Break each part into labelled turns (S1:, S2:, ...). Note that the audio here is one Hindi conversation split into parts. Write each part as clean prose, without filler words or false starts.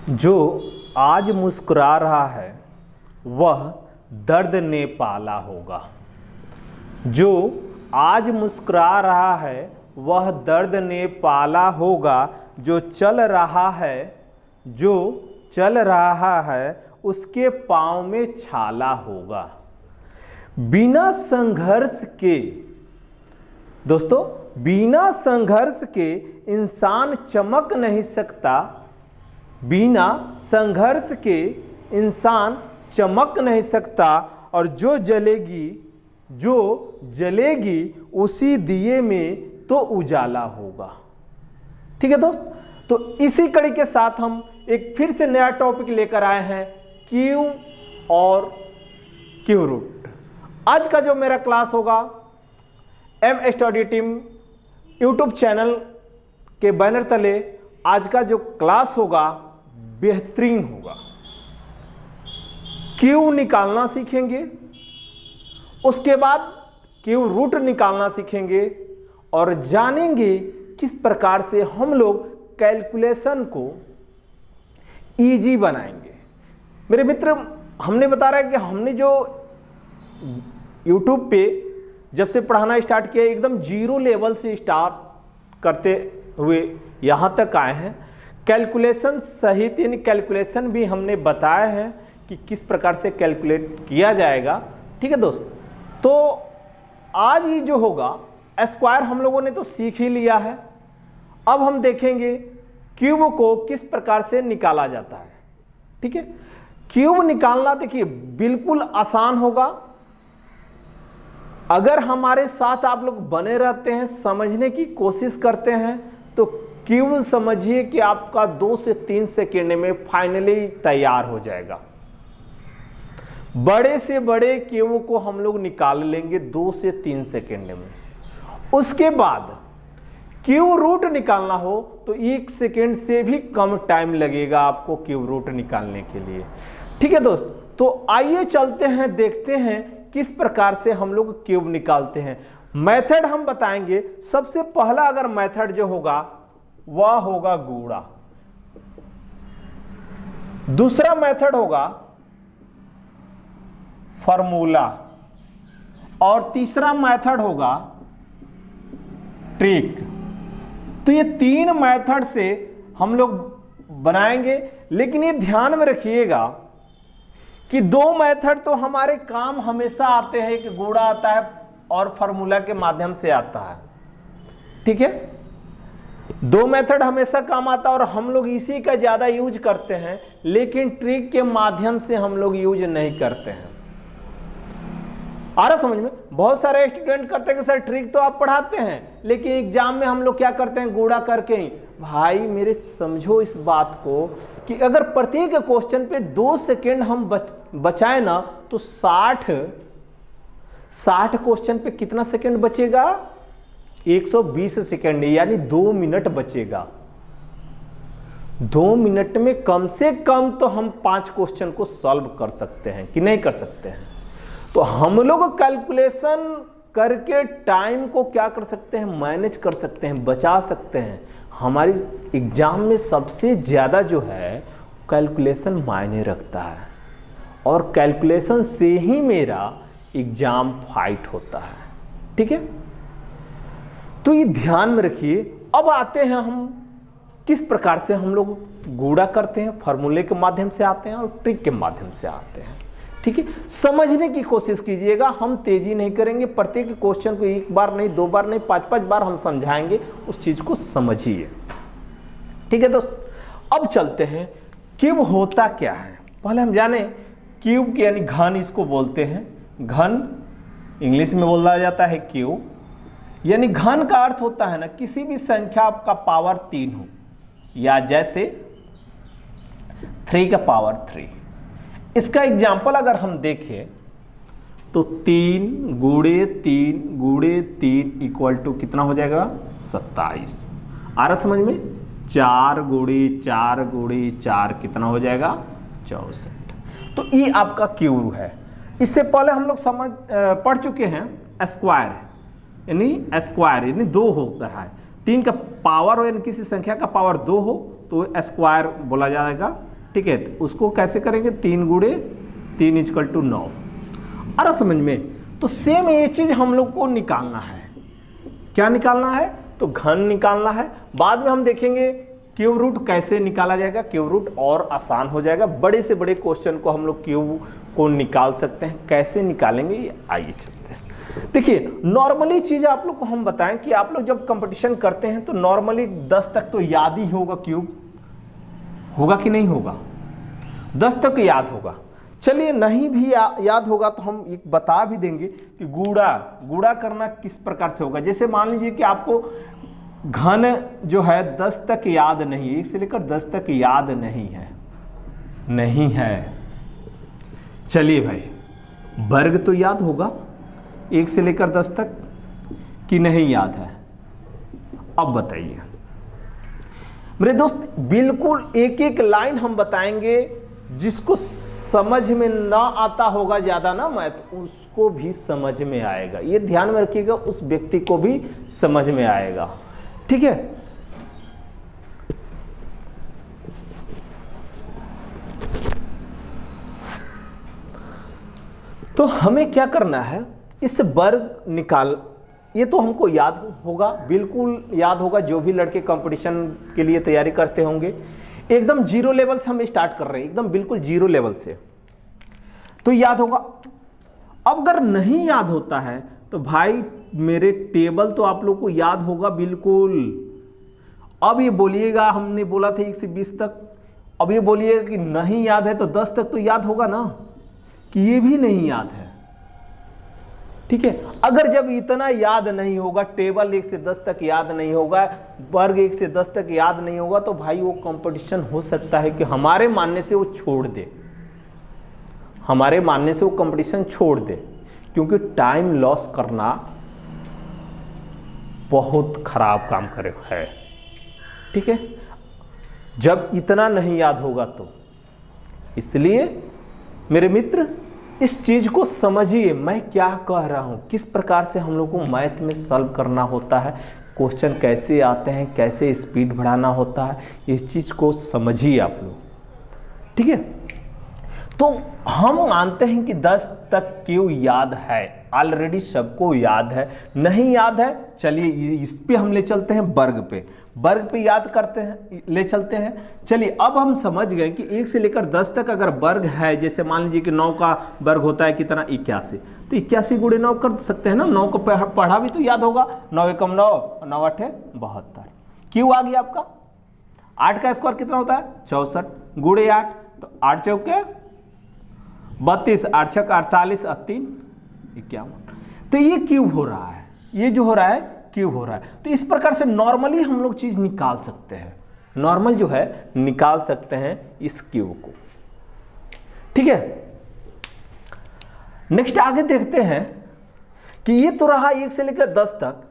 S1: जो आज मुस्कुरा रहा है वह दर्द ने पाला होगा। जो आज मुस्कुरा रहा है वह दर्द ने पाला होगा। जो चल रहा है उसके पाँव में छाला होगा। बिना संघर्ष के दोस्तों, बिना संघर्ष के इंसान चमक नहीं सकता। बिना संघर्ष के इंसान चमक नहीं सकता। और जो जलेगी उसी दिए में तो उजाला होगा। ठीक है दोस्त, तो इसी कड़ी के साथ हम एक फिर से नया टॉपिक लेकर आए हैं, क्यू और क्यू रूट। आज का जो मेरा क्लास होगा M study team YouTube channel के बैनर तले आज का जो क्लास होगा बेहतरीन होगा। क्यू निकालना सीखेंगे, उसके बाद क्यू रूट निकालना सीखेंगे और जानेंगे किस प्रकार से हम लोग कैलकुलेशन को इजी बनाएंगे। मेरे मित्र, हमने बता रहा है कि हमने जो YouTube पे जब से पढ़ाना स्टार्ट किया एकदम जीरो लेवल से स्टार्ट करते हुए यहाँ तक आए हैं। कैलकुलेशन सहित यानी कैलकुलेशन भी हमने बताया है कि किस प्रकार से कैलकुलेट किया जाएगा। ठीक है दोस्त, तो आज ही जो होगा स्क्वायर हम लोगों ने तो सीख ही लिया है। अब हम देखेंगे क्यूब को किस प्रकार से निकाला जाता है। ठीक है, क्यूब निकालना देखिए बिल्कुल आसान होगा। अगर हमारे साथ आप लोग बने रहते हैं, समझने की कोशिश करते हैं, तो क्यूब समझिए कि आपका 2 से 3 सेकेंड में फाइनली तैयार हो जाएगा। बड़े से बड़े क्यूब को हम लोग निकाल लेंगे 2 से 3 सेकेंड में। उसके बाद क्यू रूट निकालना हो तो 1 सेकेंड से भी कम टाइम लगेगा आपको क्यू रूट निकालने के लिए। ठीक है दोस्त, तो आइए चलते हैं, देखते हैं किस प्रकार से हम लोग क्यूब निकालते हैं। मेथड हम बताएंगे। सबसे पहला अगर मेथड जो होगा वह होगा गुणा। दूसरा मेथड होगा फॉर्मूला और तीसरा मेथड होगा ट्रिक। तो ये 3 मेथड से हम लोग बनाएंगे, लेकिन ये ध्यान में रखिएगा कि 2 मेथड तो हमारे काम हमेशा आते हैं, कि गुणा आता है और फॉर्मूला के माध्यम से आता है। ठीक है, 2 मेथड हमेशा काम आता है और हम लोग इसी का ज्यादा यूज करते हैं, लेकिन ट्रिक के माध्यम से हम लोग यूज नहीं करते हैं। आ रहा समझ में? बहुत सारे स्टूडेंट करते हैं कि सर ट्रिक तो आप पढ़ाते हैं, लेकिन एग्जाम में हम लोग क्या करते हैं, गुणा करके ही। भाई मेरे समझो इस बात को कि अगर प्रत्येक क्वेश्चन पे 2 सेकेंड हम बचाए ना, तो 60 क्वेश्चन पे कितना सेकेंड बचेगा, 120 सेकेंड, यानी 2 मिनट बचेगा। 2 मिनट में कम से कम तो हम 5 क्वेश्चन को सॉल्व कर सकते हैं कि नहीं कर सकते हैं। तो हम लोग कैलकुलेशन करके टाइम को क्या कर सकते हैं, मैनेज कर सकते हैं, बचा सकते हैं। हमारी एग्जाम में सबसे ज़्यादा जो है कैलकुलेशन मायने रखता है, और कैलकुलेशन से ही मेरा एग्जाम फाइट होता है। ठीक है, तो ये ध्यान में रखिए। अब आते हैं हम किस प्रकार से हम लोग गुणा करते हैं, फार्मूले के माध्यम से आते हैं और ट्रिक के माध्यम से आते हैं। ठीक है, समझने की कोशिश कीजिएगा, हम तेजी नहीं करेंगे। प्रत्येक क्वेश्चन को 1 बार नहीं, 2 बार नहीं, 5-5 बार हम समझाएंगे, उस चीज को समझिए। ठीक है दोस्त, अब चलते हैं क्यूब होता क्या है। पहले हम जाने क्यूब यानी घन, इसको बोलते हैं घन, इंग्लिश में बोला जाता है क्यूब। यानी घन का अर्थ होता है ना, किसी भी संख्या का पावर 3 हो, या जैसे 3 का पावर 3। इसका एग्जाम्पल अगर हम देखें तो 3 गुणे 3 गुणे 3 इक्वल टू कितना हो जाएगा, 27। आ रहा समझ में? 4 गुणे 4 गुणे 4 कितना हो जाएगा, 64। तो ये आपका क्यूब है। इससे पहले हम लोग पढ़ चुके हैं स्क्वायर, यानी 2 होता है। 3 का पावर हो यानी किसी संख्या का पावर 2 हो तो स्क्वायर बोला जाएगा ठीक है, तो उसको कैसे करेंगे, 3 गुणे 3 = 9। आ रहा समझ में? तो सेम ये चीज हम लोग को निकालना है। क्या निकालना है? तो घन निकालना है। बाद में हम देखेंगे क्यूब रूट कैसे निकाला जाएगा। क्यूब रूट और आसान हो जाएगा। बड़े से बड़े क्वेश्चन को हम लोग क्यूब को निकाल सकते हैं। कैसे निकालेंगे ये आइए चलते हैं। देखिए नॉर्मली चीज आप लोग को हम बताएं कि आप लोग जब कंपटीशन करते हैं तो नॉर्मली 10 तक तो याद ही होगा। क्यूब होगा कि नहीं होगा? 10 तक याद होगा। चलिए नहीं भी याद होगा तो हम एक बता भी देंगे कि गुणा करना किस प्रकार से होगा। जैसे मान लीजिए कि आपको घन जो है 10 तक याद नहीं है, 1 से लेकर 10 तक याद नहीं है। चलिए भाई वर्ग तो याद होगा 1 से लेकर 10 तक कि नहीं याद है? अब बताइए मेरे दोस्त, बिल्कुल एक एक लाइन हम बताएंगे। जिसको समझ में ना आता होगा ज्यादा ना मैथ, उसको भी समझ में आएगा। ये ध्यान में रखिएगा, उस व्यक्ति को भी समझ में आएगा। ठीक है, तो हमें क्या करना है, इस वर्ग निकाल, ये तो हमको याद होगा, बिल्कुल याद होगा। जो भी लड़के कंपटीशन के लिए तैयारी करते होंगे, एकदम 0 लेवल से हम स्टार्ट कर रहे हैं, एकदम बिल्कुल 0 लेवल से, तो याद होगा। अब अगर नहीं याद होता है तो भाई मेरे टेबल तो आप लोग को याद होगा बिल्कुल। अब ये बोलिएगा, हमने बोला था 1 से 20 तक, अब ये बोलिएगा कि नहीं याद है, तो 10 तक तो याद होगा ना, कि ये भी नहीं याद है। ठीक है, अगर जब इतना याद नहीं होगा, टेबल 1 से 10 तक याद नहीं होगा, वर्ग 1 से 10 तक याद नहीं होगा, तो भाई वो कंपटीशन हो सकता है कि हमारे मानने से वो छोड़ दे, हमारे मानने से वो कंपटीशन छोड़ दे, क्योंकि टाइम लॉस करना बहुत खराब काम करे है। ठीक है, जब इतना नहीं याद होगा तो इसलिए मेरे मित्र इस चीज को समझिए, मैं क्या कह रहा हूं, किस प्रकार से हम लोग को मैथ में सॉल्व करना होता है, क्वेश्चन कैसे आते हैं, कैसे स्पीड बढ़ाना होता है, इस चीज को समझिए आप लोग। ठीक है, तो हम मानते हैं कि 10 तक क्यों याद है, ऑलरेडी सबको याद है। नहीं याद है, चलिए इस पे हम ले चलते हैं, वर्ग पे याद करते हैं, ले चलते हैं। चलिए अब हम समझ गए कि 1 से लेकर 10 तक अगर वर्ग है, जैसे मान लीजिए कि 9 का वर्ग होता है कितना, 81, तो 81 गुणे 9 कर सकते हैं ना। 9 को पढ़ा भी तो याद होगा, 9 एकम 9, 9 8 72। क्यों आ गया आपका? 8 का स्क्वायर कितना होता है? 64 गुणे 8, तो 8 चौके 32, 8 छक 48 और 3 51। तो ये क्यूब हो रहा है, ये जो हो रहा है क्यूब हो रहा है। तो इस प्रकार से नॉर्मली हम लोग चीज निकाल सकते हैं, नॉर्मल जो है निकाल सकते हैं इस क्यूब को। ठीक है, नेक्स्ट आगे देखते हैं कि ये तो रहा 1 से लेकर 10 तक,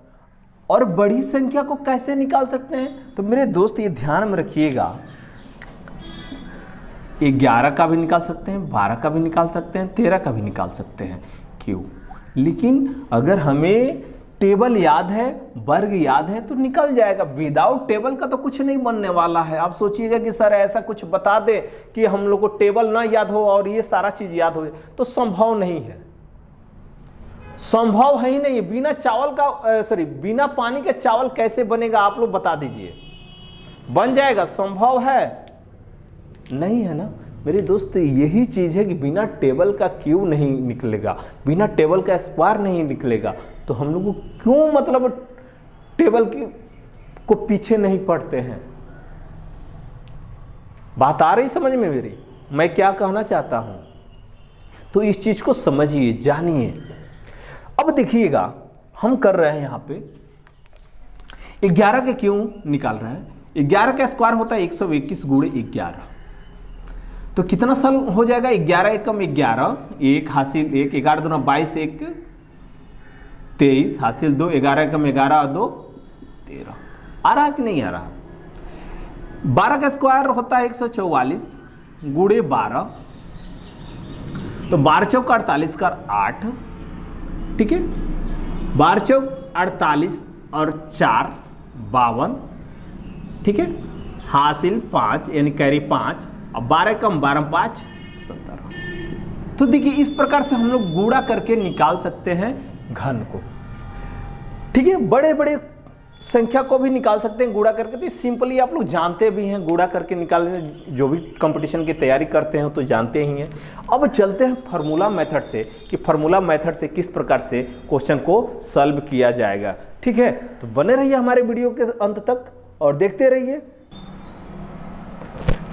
S1: और बड़ी संख्या को कैसे निकाल सकते हैं। तो मेरे दोस्त ये ध्यान में रखिएगा, 11 का भी निकाल सकते हैं, 12 का भी निकाल सकते हैं, 13 का भी निकाल सकते हैं क्यूब। लेकिन अगर हमें टेबल याद है, वर्ग याद है, तो निकल जाएगा। विदाउट टेबल का तो कुछ नहीं बनने वाला है। आप सोचिएगा कि सर ऐसा कुछ बता दे कि हम लोग को टेबल ना याद हो और ये सारा चीज याद हो जाए, तो संभव नहीं है, संभव है ही नहीं। बिना चावल का बिना पानी के चावल कैसे बनेगा, आप लोग बता दीजिए। बन जाएगा? संभव है नहीं, है ना मेरे दोस्त। यही चीज है कि बिना टेबल का क्यूब नहीं निकलेगा, बिना टेबल का स्क्वायर नहीं निकलेगा। तो हम लोग क्यों मतलब टेबल को पीछे नहीं पढ़ते हैं? बात आ रही समझ में मेरी, मैं क्या कहना चाहता हूं? तो इस चीज को समझिए, जानिए। अब देखिएगा हम कर रहे हैं यहां पे 11 के क्यों निकाल रहे हैं। 11 का स्क्वायर होता है 121 गुणे 11, तो कितना साल हो जाएगा? 11 एकम 11, 1 हासिल 1, 11 दूना 22, 1 23 हासिल 2, 11 एकम 11 और 2 13। आ रहा कि नहीं आ रहा? 12 का स्क्वायर होता है 144 गुणे 12, तो 12 चौक 48 का 8। ठीक है, 12 चौक 48 और 4 52। ठीक है, हासिल 5 यानी कैरी 5 अब 12 कम 12 5 17। तो देखिए इस प्रकार से हम लोग गुणा करके निकाल सकते हैं घन को। ठीक है, बड़े बड़े संख्या को भी निकाल सकते हैं गुणा करके। तो सिंपली आप लोग जानते भी हैं गुणा करके निकालने, जो भी कंपटीशन की तैयारी करते हैं तो जानते ही हैं। अब चलते हैं फार्मूला मेथड से कि फार्मूला मेथड से किस प्रकार से क्वेश्चन को सॉल्व किया जाएगा। ठीक है, तो बने रहिए हमारे वीडियो के अंत तक और देखते रहिए।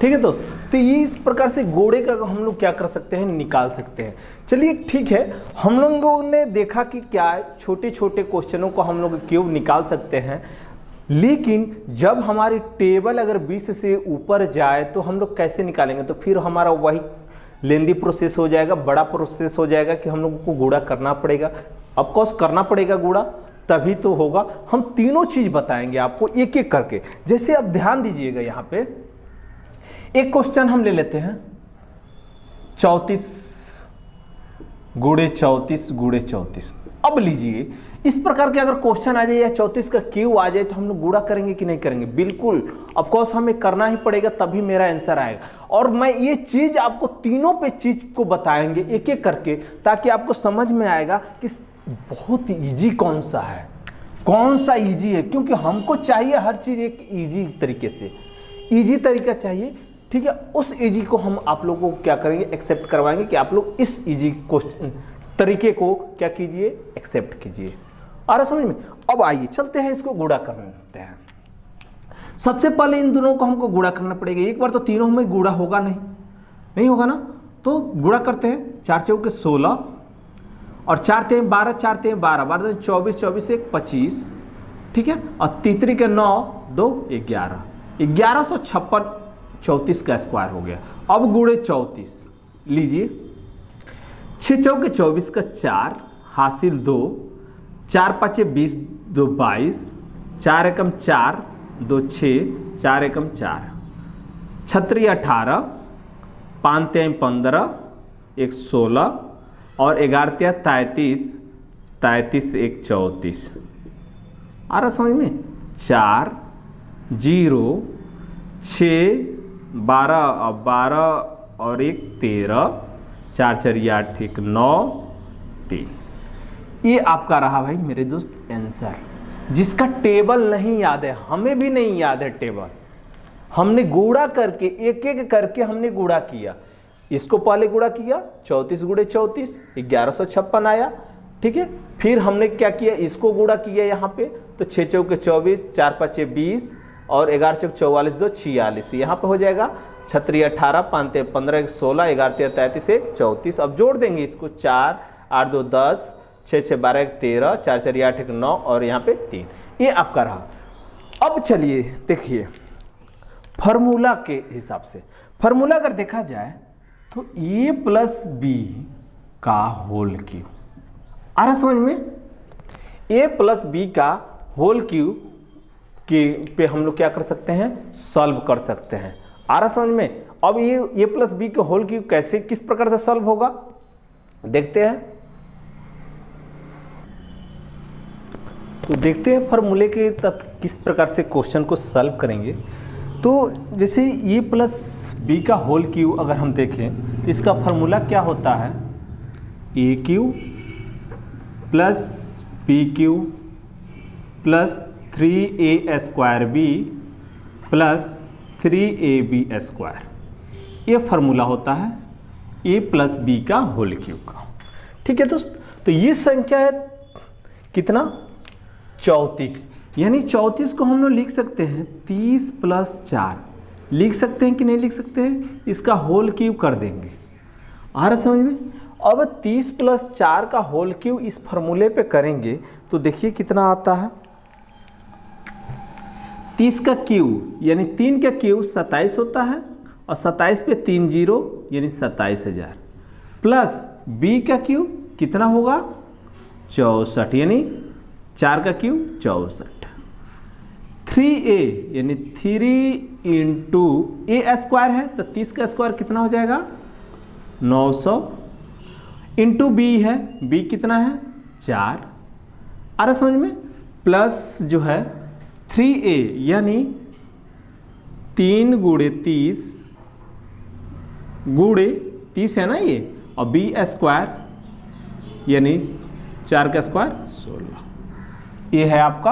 S1: ठीक है दोस्त, तो ये इस प्रकार से गोड़े का हम लोग क्या कर सकते हैं, निकाल सकते हैं। चलिए ठीक है, हम लोगों ने देखा कि क्या छोटे छोटे क्वेश्चनों को हम लोग क्यों निकाल सकते हैं, लेकिन जब हमारी टेबल अगर 20 से ऊपर जाए तो हम लोग कैसे निकालेंगे। तो फिर हमारा वही लेंदी प्रोसेस हो जाएगा, बड़ा प्रोसेस हो जाएगा कि हम लोगों को गुणा करना पड़ेगा। ऑफकोर्स करना पड़ेगा गुणा, तभी तो होगा। हम तीनों चीज बताएंगे आपको एक एक करके। जैसे अब ध्यान दीजिएगा, यहाँ पे एक क्वेश्चन हम ले लेते हैं 34 गुणे 34 गुणे 34। अब लीजिए इस प्रकार के अगर क्वेश्चन आ जाए या 34 का क्यू आ जाए तो हम लोग गुणा करेंगे कि नहीं करेंगे। बिल्कुल, ऑफ कोर्स हमें करना ही पड़ेगा, तभी मेरा आंसर आएगा। और मैं ये चीज आपको तीनों पे चीज को बताएंगे एक एक करके, ताकि आपको समझ में आएगा कि बहुत इजी कौन सा है, कौन सा इजी है। क्योंकि हमको चाहिए हर चीज एक इजी तरीके से, इजी तरीका चाहिए। ठीक है, उस इजी को हम आप लोगों को क्या करेंगे, एक्सेप्ट करवाएंगे कि आप लोग इस इजी क्वेश्चन तरीके को क्या कीजिए, एक्सेप्ट कीजिए। आ रहा समझ में। अब आइए चलते हैं, इसको गुणा करते हैं। सबसे पहले इन दोनों को हमको गुणा करना पड़ेगा। एक बार तो तीनों में गुणा होगा नहीं होगा ना, तो गुणा करते हैं। 4 चौके 16 और 4 तें 12, 4 तें 12, 12 24, 24 1 25। ठीक है, और तीसरी के 9 2 11, 1156 34 का स्क्वायर हो गया। अब गुणे 34 लीजिए, 6 चौके 24 का 4 हासिल 2, 4 5 20 2 22, 4 एकम 4 2 6, 4 एकम 4, 36 18, 5 तें 15 1 16 और 11 तें 33, 33 1 34। आ रहा समझ में। 4 0 6 12 और 12 और 1 13, 4 4 8 1 9 3। ये आपका रहा भाई मेरे दोस्त आंसर, जिसका टेबल नहीं याद है, हमें भी नहीं याद है टेबल। हमने गुणा करके एक एक करके हमने गुणा किया। इसको पहले गुणा किया 34 गुणे 34 1156 आया। ठीक है, फिर हमने क्या किया, इसको गुणा किया यहाँ पे, तो 6 चौके 24, 4 5 20 और 11 चौक 44 2 46। यहाँ पे हो जाएगा 36 18, 5 तें 15 1 16, 11 तें 33 1 34। अब जोड़ देंगे इसको, 4 8 2 10, 6 6 12 1 13, 4 4 8 1 9 और यहाँ पे 3। ये आपका रहा। अब चलिए देखिए फार्मूला के हिसाब से, फार्मूला अगर देखा जाए तो a प्लस बी का होल क्यूब। आ रहा समझ में। a प्लस बी का होल क्यूब के पे हम लोग क्या कर सकते हैं, सॉल्व कर सकते हैं। आ रहा समझ में। अब ये a प्लस बी का होल क्यूब कैसे किस प्रकार से सॉल्व होगा देखते हैं। तो देखते हैं फार्मूले के तहत किस प्रकार से क्वेश्चन को सॉल्व करेंगे। तो जैसे a प्लस बी का होल क्यूब अगर हम देखें तो इसका फार्मूला क्या होता है, A cube plus B cube plus 3a square B plus 3ab square. ये फार्मूला होता है a प्लस बी का होल क्यूब का। ठीक है दोस्त, तो ये संख्या है कितना, 34। यानी 34 को हम लोग लिख सकते हैं 30 प्लस 4 लिख सकते हैं कि नहीं लिख सकते हैं, इसका होल क्यूब कर देंगे। आ रहा समझ में। अब 30 प्लस 4 का होल क्यूब इस फार्मूले पे करेंगे तो देखिए कितना आता है, 30 का क्यूब यानी 3 का क्यूब 27 होता है और 27 पे 3 0 यानी 27,000 प्लस बी का क्यूब कितना होगा 64 यानी 4 का क्यूब 64। 3a यानी 3 इंटू ए स्क्वायर है तो 30 का स्क्वायर कितना हो जाएगा 900 इंटू बी है, बी कितना है 4। आ रहा समझ में। प्लस जो है 3a यानी 3 गुणे 30 गुणे 30 है ना ये, और बी स्क्वायर यानी 4 का स्क्वायर 16, ये है आपका।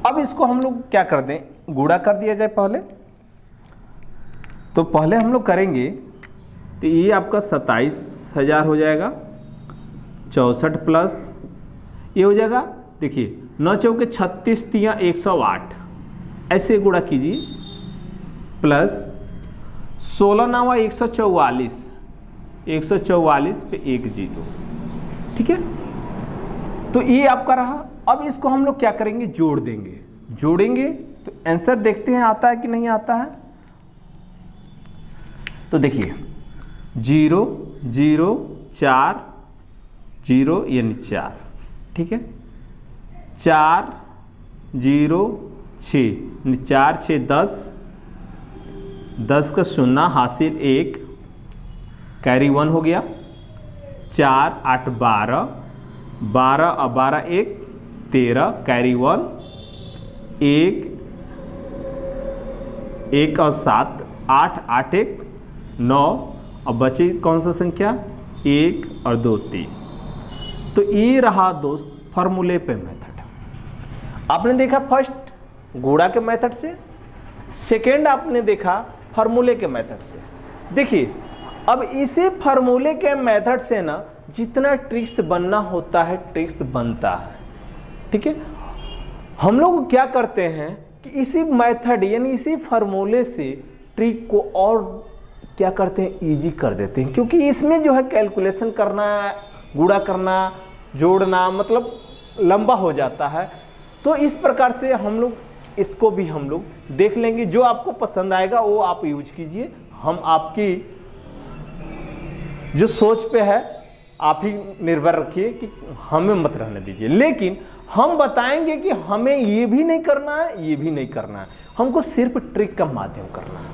S1: अब इसको हम लोग क्या कर दें, गुणा कर दिया जाए पहले। तो पहले हम लोग करेंगे तो ये आपका 27,000 हो जाएगा, 64 प्लस ये हो जाएगा, देखिए 9 चौके 36 तिया 108, ऐसे गुणा कीजिए, प्लस 16 9 144, 144 पे 1 0, ठीक है। तो ये आपका रहा। अब इसको हम लोग क्या करेंगे, जोड़ देंगे। जोड़ेंगे तो आंसर देखते हैं आता है कि नहीं आता है। तो देखिए 0 0 4 0 यानी 4, ठीक है, 4 0 6 4 6 10, 10 का 0 हासिल 1, कैरी 1 हो गया, 4 8 12, 12 और 12 1 13, कैरी 1, 1 और 7 8 8 1 9, और बची कौन सा संख्या, 1 और 2 3। तो ये रहा दोस्त फॉर्मूले पे मेथड। आपने देखा फर्स्ट गुणा के मेथड से, सेकेंड आपने देखा फॉर्मूले के मेथड से। देखिए अब इसी फॉर्मूले के मेथड से ना जितना ट्रिक्स बनना होता है ट्रिक्स बनता है, ठीक है। हम लोग क्या करते हैं कि इसी मेथड यानी इसी फॉर्मूले से ट्रिक को और क्या करते हैं, इजी कर देते हैं, क्योंकि इसमें जो है कैलकुलेशन करना, गुणा करना, जोड़ना मतलब लंबा हो जाता है। तो इस प्रकार से हम लोग इसको भी हम लोग देख लेंगे। जो आपको पसंद आएगा वो आप यूज कीजिए, हम आपकी जो सोच पे है आप ही निर्भर रखिए कि हमें मत रहने दीजिए। लेकिन हम बताएंगे कि हमें ये भी नहीं करना है, ये भी नहीं करना है, हमको सिर्फ ट्रिक का माध्यम करना है।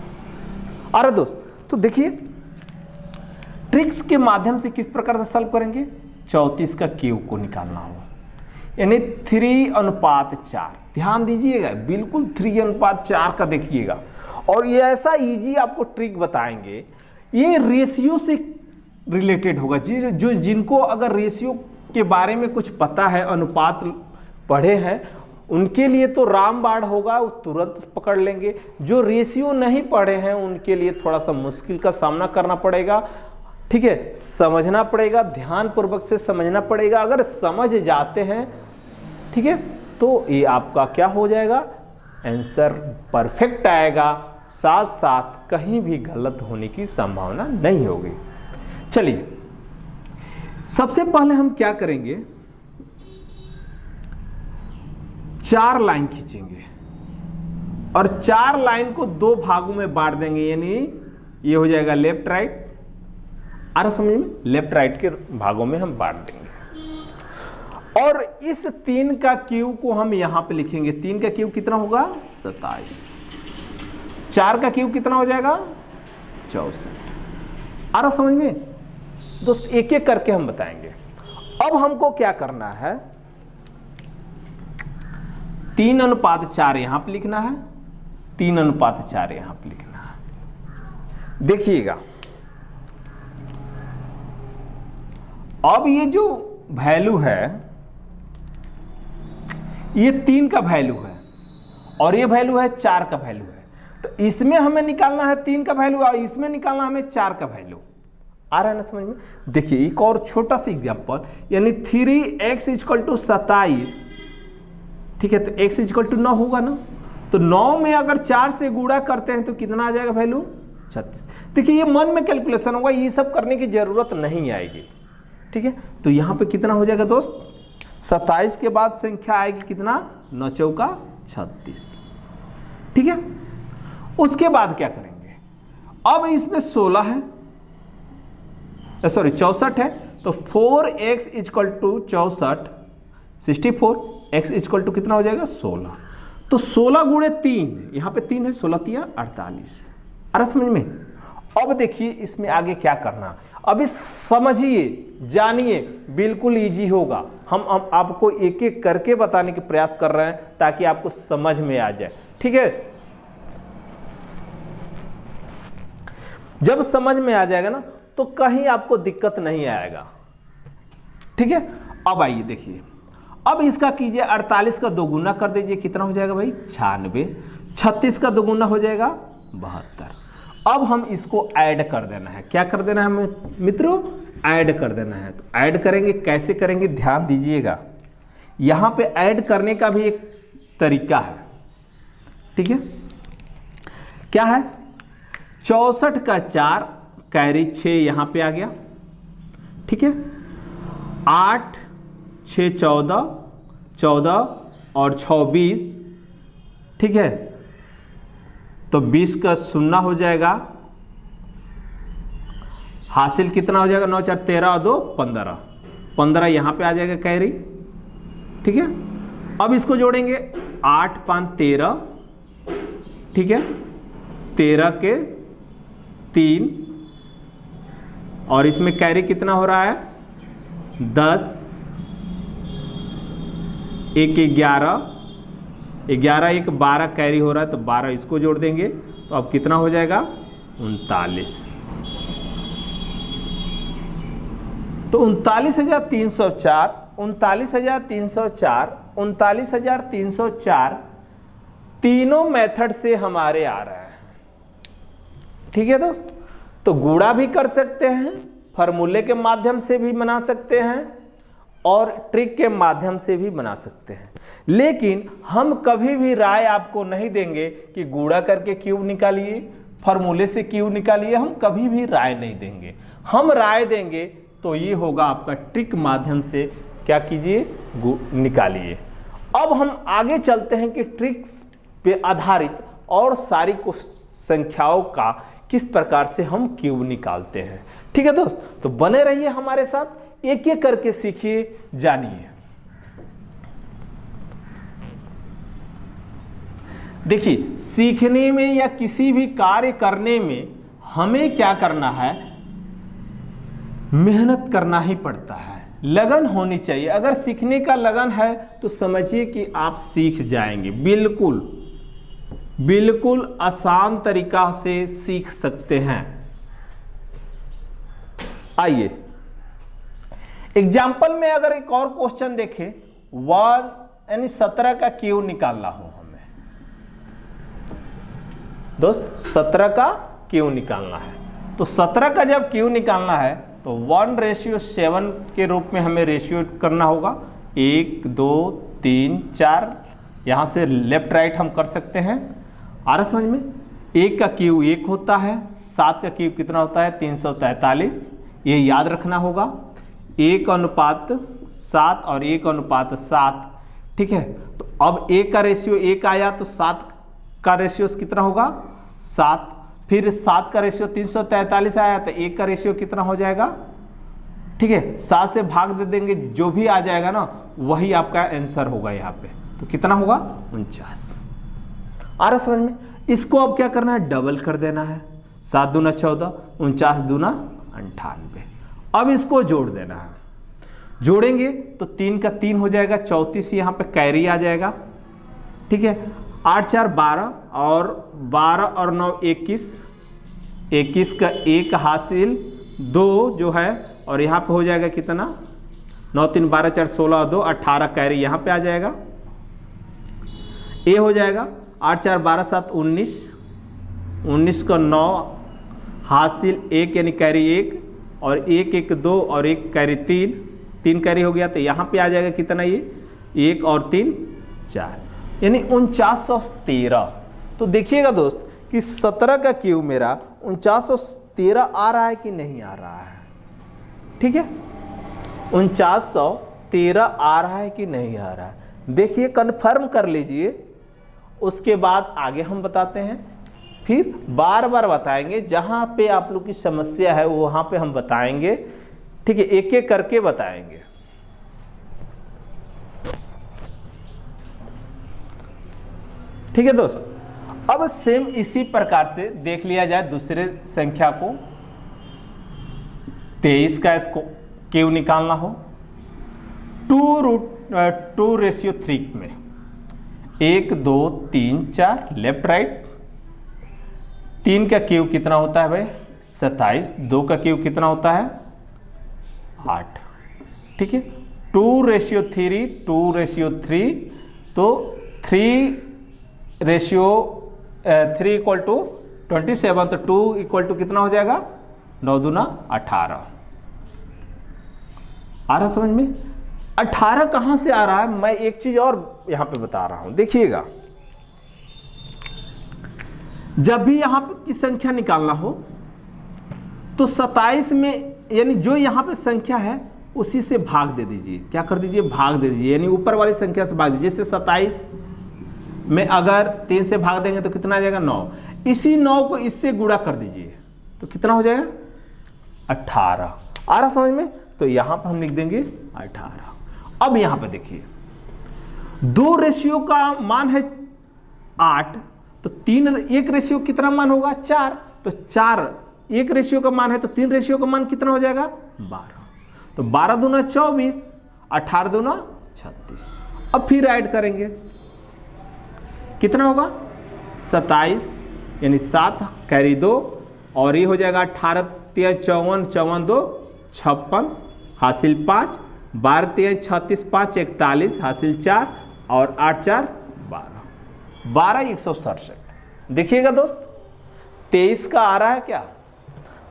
S1: अरे दोस्त तो देखिए ट्रिक्स के माध्यम से किस प्रकार से सॉल्व करेंगे, 34 का क्यूब को निकालना होगा, यानी 3:4। ध्यान दीजिएगा, बिल्कुल 3:4 का देखिएगा। और ये ऐसा इजी आपको ट्रिक बताएंगे, ये रेशियो से रिलेटेड होगा। जो जिनको अगर रेशियो के बारे में कुछ पता है, अनुपात पढ़े हैं, उनके लिए तो रामबाण होगा, वो तुरंत पकड़ लेंगे। जो रेशियो नहीं पढ़े हैं उनके लिए थोड़ा सा मुश्किल का सामना करना पड़ेगा, ठीक है, समझना पड़ेगा, ध्यान पूर्वक से समझना पड़ेगा। अगर समझ जाते हैं, ठीक है, तो ये आपका क्या हो जाएगा, आंसर परफेक्ट आएगा, साथ साथ कहीं भी गलत होने की संभावना नहीं होगी। चलिए सबसे पहले हम क्या करेंगे, 4 लाइन खींचेंगे और 4 लाइन को 2 भागों में बांट देंगे, यानी ये हो जाएगा लेफ्ट राइट। आ रहा समझ में, लेफ्ट राइट के भागों में हम बांट देंगे। और इस 3 का क्यूब को हम यहां पे लिखेंगे। 3 का क्यूब कितना होगा, 27। 4 का क्यूब कितना हो जाएगा, 64। आ रहा समझ में दोस्त, एक एक करके हम बताएंगे। अब हमको क्या करना है, 3:4 यहां पे लिखना है, 3:4 यहां पे लिखना है। देखिएगा अब ये जो वैल्यू है ये 3 का वैल्यू है और ये वैल्यू है 4 का वैल्यू है। तो इसमें हमें निकालना है 3 का वैल्यू और इसमें निकालना हमें 4 का वैल्यू। आ रहा है ना समझ में। देखिए एक और छोटा सा एग्जांपल, यानी 3x = 27, ठीक है, तो x = 9 होगा ना। तो 9 में अगर 4 से गुणा करते हैं तो कितना आ जाएगा वैल्यू, 36। देखिए ये मन में कैलकुलेशन होगा, ये सब करने की जरूरत नहीं आएगी, ठीक है। तो यहां पे कितना हो जाएगा दोस्त, 27 के बाद संख्या आएगी कितना, 9 चौका 36, ठीक है। उसके बाद क्या करेंगे, अब इसमें 16 है, सॉरी 64 है, तो 4x = 64, 64, x = कितना हो जाएगा, 16। तो 16 गुणे 3, यहां पे 3 है, 16 3 48। अरे समझ में। अब देखिए इसमें आगे क्या करना, अभी समझिए जानिए, बिल्कुल इजी होगा। हम आपको एक एक करके बताने के प्रयास कर रहे हैं ताकि आपको समझ में आ जाए, ठीक है। जब समझ में आ जाएगा ना तो कहीं आपको दिक्कत नहीं आएगा। ठीक है, अब आइए देखिए, अब इसका कीजिए 48 का दोगुना कर दीजिए, कितना हो जाएगा भाई 96। 36 का दोगुना हो जाएगा 72। अब हम इसको ऐड कर देना है। क्या कर देना है मित्रों? ऐड कर देना है। तो ऐड करेंगे, कैसे करेंगे ध्यान दीजिएगा। यहां पे ऐड करने का भी एक तरीका है। ठीक है, क्या है? 64 का 4 कैरी 6 यहां पे आ गया। ठीक है, 8 6 14, 14 और 6 20। ठीक है, तो 20 का 0 हो जाएगा। हासिल कितना हो जाएगा? 9 4 13 और 2 15। 15 यहां पे आ जाएगा कैरी। ठीक है, अब इसको जोड़ेंगे 8 5 13। ठीक है, 13 के 3 और इसमें कैरी कितना हो रहा है? 10 1 11, 11 1 12 कैरी हो रहा है, तो 12 इसको जोड़ देंगे तो अब कितना हो जाएगा? 39। तो 39,304, 39,304, 39,304 तीनों मेथड से हमारे आ रहा है। ठीक है दोस्त, तो गुणा भी कर सकते हैं, फॉर्मूले के माध्यम से भी बना सकते हैं और ट्रिक के माध्यम से भी बना सकते हैं। लेकिन हम कभी भी राय आपको नहीं देंगे कि गुणा करके क्यूब निकालिए, फॉर्मूले से क्यूब निकालिए, हम कभी भी राय नहीं देंगे। हम राय देंगे तो ये होगा आपका ट्रिक माध्यम से क्या कीजिए, निकालिए। अब हम आगे चलते हैं कि ट्रिक्स पे आधारित और सारी संख्याओं का किस प्रकार से हम क्यूब निकालते हैं। ठीक है दोस्त, तो बने रहिए हमारे साथ, एक एक करके सीखिए, जानिए। देखिए, सीखने में या किसी भी कार्य करने में हमें क्या करना है? मेहनत करना ही पड़ता है, लगन होनी चाहिए। अगर सीखने का लगन है तो समझिए कि आप सीख जाएंगे। बिल्कुल बिल्कुल आसान तरीका से सीख सकते हैं। आइए एग्जाम्पल में अगर एक और क्वेश्चन देखें, 1 यानी 17 का क्यूब निकालना हो हमें दोस्त, 17 का क्यूब निकालना है। तो 17 का जब क्यूब निकालना है तो 1:7 के रूप में हमें रेशियो करना होगा। 1 2 3 4, यहां से लेफ्ट राइट हम कर सकते हैं। आ रहा समझ में? 1 का क्यूब 1 होता है, 7 का क्यूब कितना होता है? 343। ये याद रखना होगा। 1:7 और 1:7। ठीक है, तो अब 1 का रेशियो 1 आया तो 7 का रेशियो कितना होगा? 7। फिर 7 का रेशियो 343 आया तो 1 का रेशियो कितना हो जाएगा? ठीक है, 7 से भाग दे देंगे, जो भी आ जाएगा ना वही आपका आंसर होगा यहाँ पे। तो कितना होगा? 49। आ रहा समझ में? इसको अब क्या करना है? डबल कर देना है। 7 दूना 14, 49 दूना 98। अब इसको जोड़ देना है। जोड़ेंगे तो 3 का 3 हो जाएगा, 34 यहाँ पे कैरी आ जाएगा। ठीक है, 8 4 12 और 12 और 9 21, 21 का 1 हासिल 2 जो है, और यहाँ पे हो जाएगा कितना? 9 3 12 4 16 2 18 कैरी यहाँ पे आ जाएगा। ए हो जाएगा 8 4 12 7 19, 19 का 9 हासिल 1 यानी कैरी 1, और 1 1 2 और 1 कैरी 3, 3 कैरी हो गया। तो यहाँ पे आ जाएगा कितना? ये 1 और 3 4, यानी 4913। तो देखिएगा दोस्त कि 17 का क्यूब मेरा 4913 आ रहा है कि नहीं आ रहा है। ठीक है, 4913 आ रहा है कि नहीं आ रहा है, देखिए कंफर्म कर लीजिए। उसके बाद आगे हम बताते हैं, फिर बार बार बताएंगे। जहां पे आप लोग की समस्या है वहां पे हम बताएंगे। ठीक है, एक एक करके बताएंगे। ठीक है दोस्त, अब सेम इसी प्रकार से देख लिया जाए दूसरे संख्या को। 23 का इसको क्यूब निकालना हो 2√2 में 1 2 3 4 लेफ्ट राइट। 3 का क्यूब कितना होता है भाई? 27, 2 का क्यूब कितना होता है 8, ठीक है। 2:3, 2:3, तो 3 इक्वल टू 27, तो 2 इक्वल टू कितना हो जाएगा 9 दूना 18। आ रहा समझ में? 18 कहां से आ रहा है, मैं एक चीज और यहां पे बता रहा हूं, देखिएगा। जब भी यहां पे की संख्या निकालना हो तो 27 में, यानी जो यहां पे संख्या है उसी से भाग दे दीजिए। क्या कर दीजिए, भाग दे दीजिए, यानी ऊपर वाली संख्या से भाग दीजिए। जैसे 27 में अगर 3 से भाग देंगे तो कितना आ जाएगा 9, इसी 9 को इससे गुणा कर दीजिए तो कितना हो जाएगा 18। आ रहा समझ में? तो यहां पर हम लिख देंगे 18। अब यहां पर देखिए 2 रेशियो का मान है 8, तो 1 रेशियो कितना मान होगा 4, तो 4 1 रेशियो का मान है, तो 3 रेशियो का मान कितना हो जाएगा 12, तो 12 दूना 24, 18 दूना 36। अब फिर ऐड करेंगे, कितना होगा 27, यानी 7 कैरी 2, और ये हो जाएगा 18 3 54, 54 2 56, हासिल 5, 12 3 36, 5 41, हासिल 4, और 8 4 12, 12 167। देखिएगा दोस्त, 23 का आ रहा है क्या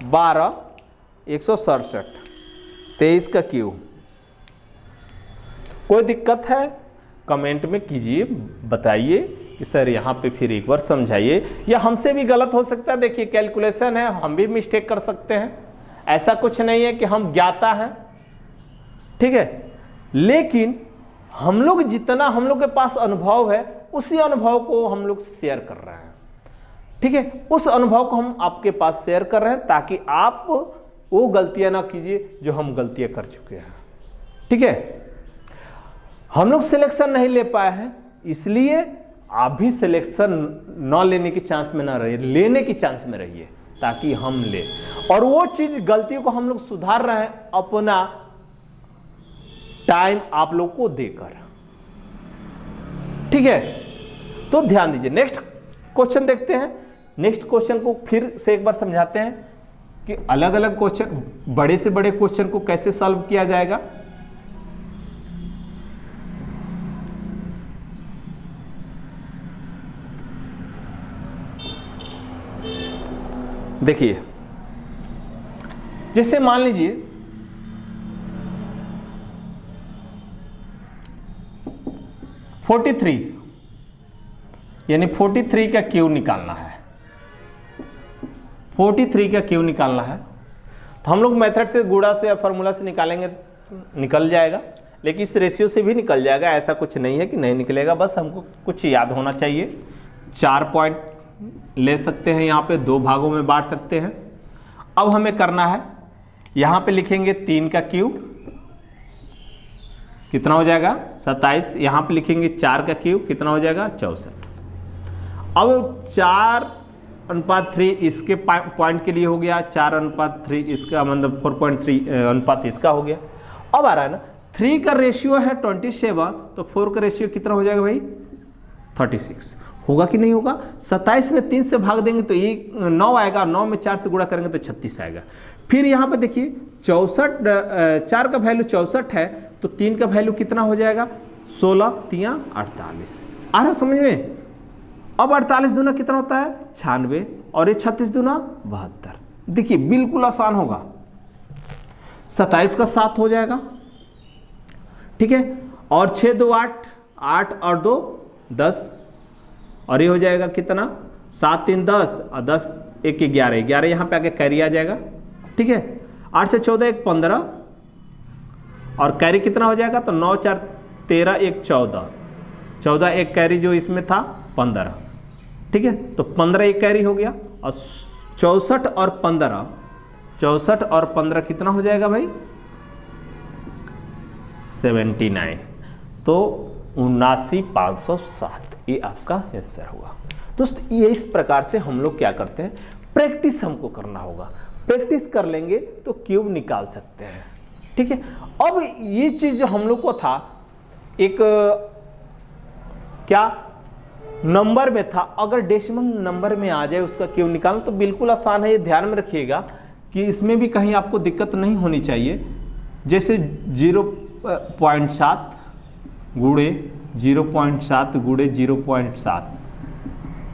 S1: 12 167, 23 का क्यूब। कोई दिक्कत है कमेंट में कीजिए, बताइए कि सर यहाँ पे फिर एक बार समझाइए, या हमसे भी गलत हो सकता है। देखिए कैलकुलेशन है, हम भी मिस्टेक कर सकते हैं, ऐसा कुछ नहीं है कि हम ज्ञाता हैं, ठीक है। लेकिन हम लोग जितना हम लोग के पास अनुभव है उसी अनुभव को हम लोग शेयर कर रहे हैं, ठीक है। उस अनुभव को हम आपके पास शेयर कर रहे हैं ताकि आप वो गलतियां ना कीजिए जो हम गलतियां कर चुके हैं, ठीक है। हम लोग सिलेक्शन नहीं ले पाए हैं, इसलिए आप भी सिलेक्शन न लेने की चांस में ना रहिए, लेने की चांस में रहिए ताकि हम ले, और वो चीज गलतियों को हम लोग सुधार रहे हैं अपना टाइम आप लोग को देकर, ठीक है। तो ध्यान दीजिए, नेक्स्ट क्वेश्चन देखते हैं। नेक्स्ट क्वेश्चन को फिर से एक बार समझाते हैं कि अलग अलग क्वेश्चन, बड़े से बड़े क्वेश्चन को कैसे सॉल्व किया जाएगा। देखिए जैसे मान लीजिए 43, यानी 43 का क्यूब निकालना है, 43 का क्यूब निकालना है, तो हम लोग मेथड से गुणा से या फॉर्मूला से निकालेंगे, निकल जाएगा। लेकिन इस रेशियो से भी निकल जाएगा, ऐसा कुछ नहीं है कि नहीं निकलेगा, बस हमको कुछ याद होना चाहिए। 4 पॉइंट ले सकते हैं, यहाँ पे 2 भागों में बांट सकते हैं। अब हमें करना है, यहाँ पे लिखेंगे 3 का क्यूब, कितना हो जाएगा 27, यहाँ पे लिखेंगे 4 का क्यूब, कितना हो जाएगा 64। अब 4:3 इसके पॉइंट के लिए हो गया, 4:3 इसका, मतलब 4.3 अनुपात इसका हो गया। अब आ रहा है ना 3 का रेशियो है 27, तो 4 का रेशियो कितना हो जाएगा भाई 36, होगा कि नहीं होगा। 27 में 3 से भाग देंगे तो ये 9 आएगा, 9 में 4 से गुणा करेंगे तो 36 आएगा। फिर यहाँ पे देखिए 4 का वैल्यू 64 है, तो 3 का वैल्यू कितना हो जाएगा 16 3 48। आ रहा समझ में? अब 48 दूना कितना होता है 96, और ये 36 दूना 72। देखिए बिल्कुल आसान होगा, 27 का 7 हो जाएगा, ठीक है, और 6 2 8, 8 और 2 10, और ये हो जाएगा कितना 7 3 10, और 10 1 11, 11 यहाँ पे आके कैरी आ जाएगा, ठीक है। 8 से 14 1 15, और कैरी कितना हो जाएगा तो 9 4 13 1 14, 14 एक कैरी जो इसमें था 15, ठीक है। तो 15 एक कैरी हो गया, और 64 और 15, 64 और 15 कितना हो जाएगा भाई 79, तो 79,507, ये आपका आंसर होगा। दोस्त ये इस प्रकार से हम लोग क्या करते हैं, प्रैक्टिस हमको करना होगा, प्रैक्टिस कर लेंगे तो क्यूब निकाल सकते हैं, ठीक है। अब ये चीज जो हम लोग को था एक क्या नंबर में था, अगर डेसिमल नंबर में आ जाए उसका क्यूब निकालना तो बिल्कुल आसान है। ये ध्यान में रखिएगा कि इसमें भी कहीं आपको दिक्कत नहीं होनी चाहिए। जैसे 0.7 गुणे 0.7 गुणे 0.7,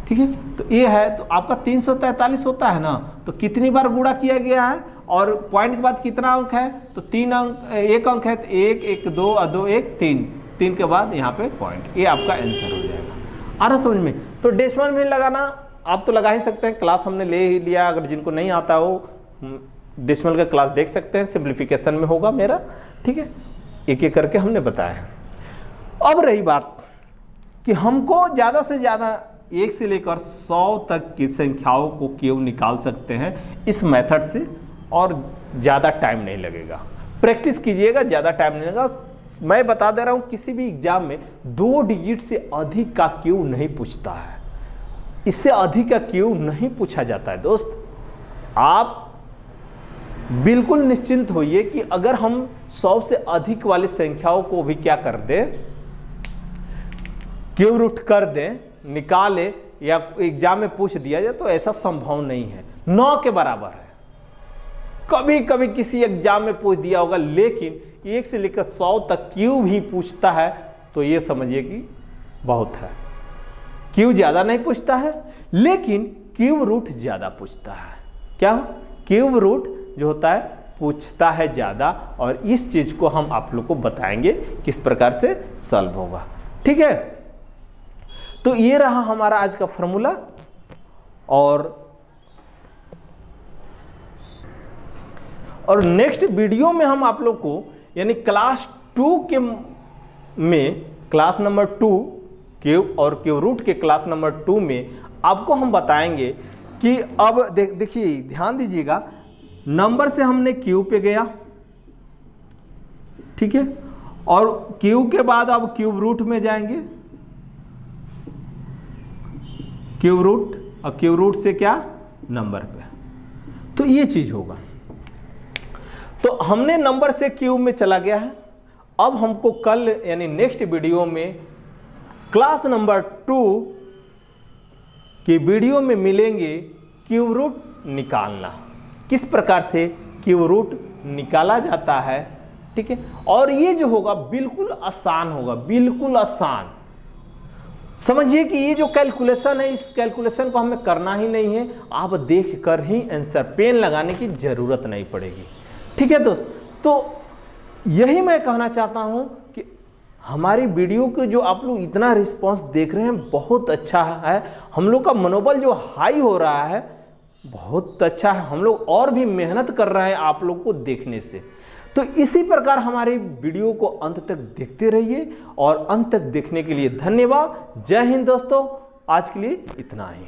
S1: ठीक है। तो ये है, तो आपका 343 होता है ना, तो कितनी बार गुणा किया गया है और पॉइंट के बाद कितना अंक है, तो 3 अंक, एक अंक है तो 1 1 2 2 1 3, 3 के बाद यहाँ पे पॉइंट, ये आपका आंसर हो जाएगा। आ रहा समझ में? तो डेसिमल में लगाना आप तो लगा ही सकते हैं, क्लास हमने ले ही लिया। अगर जिनको नहीं आता हो डेसिमल का क्लास देख सकते हैं, सिंप्लीफिकेशन में होगा मेरा, ठीक है। एक एक करके हमने बताया। अब रही बात कि हमको ज़्यादा से ज़्यादा 1 से लेकर 100 तक की संख्याओं को क्यूब निकाल सकते हैं इस मेथड से, और ज़्यादा टाइम नहीं लगेगा। प्रैक्टिस कीजिएगा, ज़्यादा टाइम नहीं लगेगा। मैं बता दे रहा हूँ, किसी भी एग्जाम में 2 डिजिट से अधिक का क्यूब नहीं पूछता है, इससे अधिक का क्यूब नहीं पूछा जाता है। दोस्त आप बिल्कुल निश्चिंत होइए कि अगर हम 100 से अधिक वाली संख्याओं को भी क्या कर दें, क्यूब रूट कर दें, निकाले या एग्जाम में पूछ दिया जाए, तो ऐसा संभव नहीं है। 9 के बराबर है। कभी कभी किसी एग्जाम में पूछ दिया होगा, लेकिन 1 से लेकर 100 तक क्यूब ही पूछता है, तो ये समझिए कि बहुत है। क्यूब ज़्यादा नहीं पूछता है, लेकिन क्यूब रूट ज़्यादा पूछता है। क्या? क्यूब रूट जो होता है पूछता है ज़्यादा, और इस चीज़ को हम आप लोग को बताएंगे किस प्रकार से सॉल्व होगा, ठीक है। तो ये रहा हमारा आज का फॉर्मूला, और नेक्स्ट वीडियो में हम आप लोग को यानी क्लास 2 के में, क्लास नंबर 2 क्यूब और क्यूब रूट के क्लास नंबर 2 में आपको हम बताएंगे कि अब देखिए ध्यान दीजिएगा, नंबर से हमने क्यूब पे गया, ठीक है, और क्यूब के बाद अब क्यूब रूट में जाएंगे, क्यूब रूट, और क्यूब रूट से क्या, नंबर पे। तो ये चीज होगा। तो हमने नंबर से क्यूब में चला गया है। अब हमको कल यानी नेक्स्ट वीडियो में क्लास नंबर 2 की वीडियो में मिलेंगे क्यूब रूट निकालना, किस प्रकार से क्यूब रूट निकाला जाता है, ठीक है। और ये जो होगा बिल्कुल आसान होगा, बिल्कुल आसान। समझिए कि ये जो कैलकुलेशन है, इस कैलकुलेशन को हमें करना ही नहीं है, आप देख कर ही आंसर, पेन लगाने की जरूरत नहीं पड़ेगी, ठीक है दोस्त। तो यही मैं कहना चाहता हूं कि हमारी वीडियो के जो आप लोग इतना रिस्पांस देख रहे हैं बहुत अच्छा है, हम लोग का मनोबल जो हाई हो रहा है बहुत अच्छा है। हम लोग और भी मेहनत कर रहे हैं आप लोग को देखने से। तो इसी प्रकार हमारी वीडियो को अंत तक देखते रहिए, और अंत तक देखने के लिए धन्यवाद। जय हिंद दोस्तों, आज के लिए इतना ही।